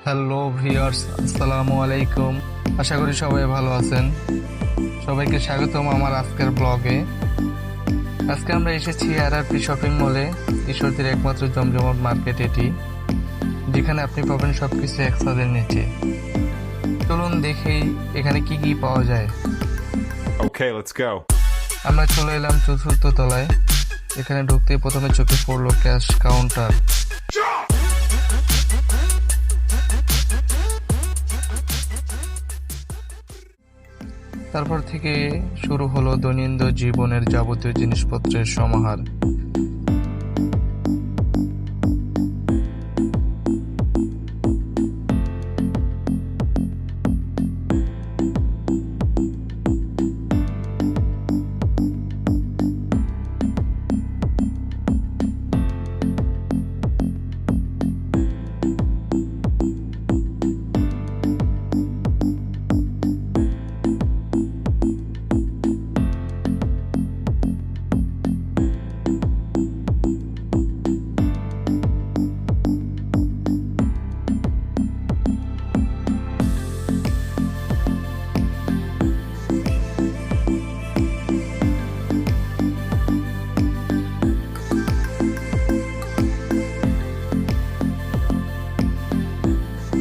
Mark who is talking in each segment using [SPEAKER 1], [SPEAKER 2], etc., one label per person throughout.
[SPEAKER 1] Hello viewers, আসসালামু আলাইকুম। আশা করি সবাই ভালো আছেন। সবাইকে স্বাগতম আমার আজকের ব্লগে। আজকে আমরা এসেছি আরআরপি শপিং মলে, ঈশ্বরদীর একমাত্র জমজমাট মার্কেট এটি, যেখানে আপনি পাবেন সবকিছু এক ছাদের নিচে। চলুন দেখি এখানে কি কি পাওয়া যায়।
[SPEAKER 2] Okay, let's go.
[SPEAKER 1] আমরা চলে এলাম চতুর্থ তলায়। এখানে ঢুকতে প্রথমে চোখে পড়লো ক্যাশ কাউন্টার। তারপর থেকে শুরু হলো দৈনন্দিন জীবনের যাবতীয় জিনিসপত্রের সমাহার।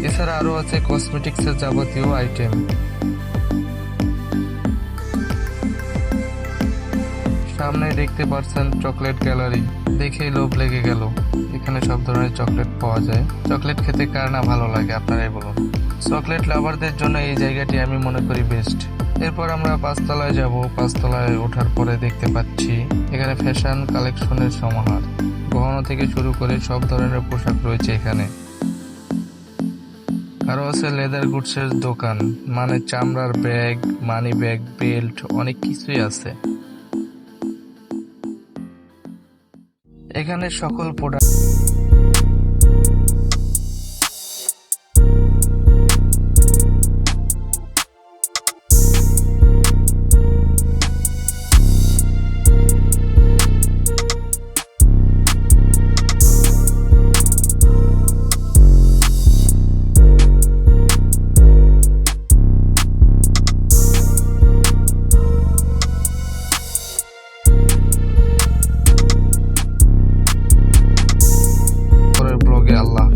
[SPEAKER 1] এছাড়া আরো আছে কসমেটিক্সের যাবতীয় আইটেম। সামনে দেখতে পাচ্ছেন চকলেট গ্যালারি, দেখেই লোভ লেগে গেল। এখানে সব ধরনের চকলেট পাওয়া যায়। চকলেট খেতে কার না ভালো লাগে, আপনারাই বলুন। চকলেট লাভারদের জন্য এই জায়গাটি আমি মনে করি বেস্ট। এরপর আমরা পাঁচতলায় যাব। পাঁচতলায় ওঠার পরে দেখতে পাচ্ছি এখানে ফ্যাশন কালেকশনের সমাহার। গহনা থেকে শুরু করে সব ধরনের পোশাক রয়েছে এখানে। আরো আছে লেদার গুডসের দোকান, মানে চামড়ার ব্যাগ, মানি ব্যাগ, বেল্ট, অনেক কিছুই আছে এখানে। সকল প্রোডাক্ট ব্লগে। আল্লাহ।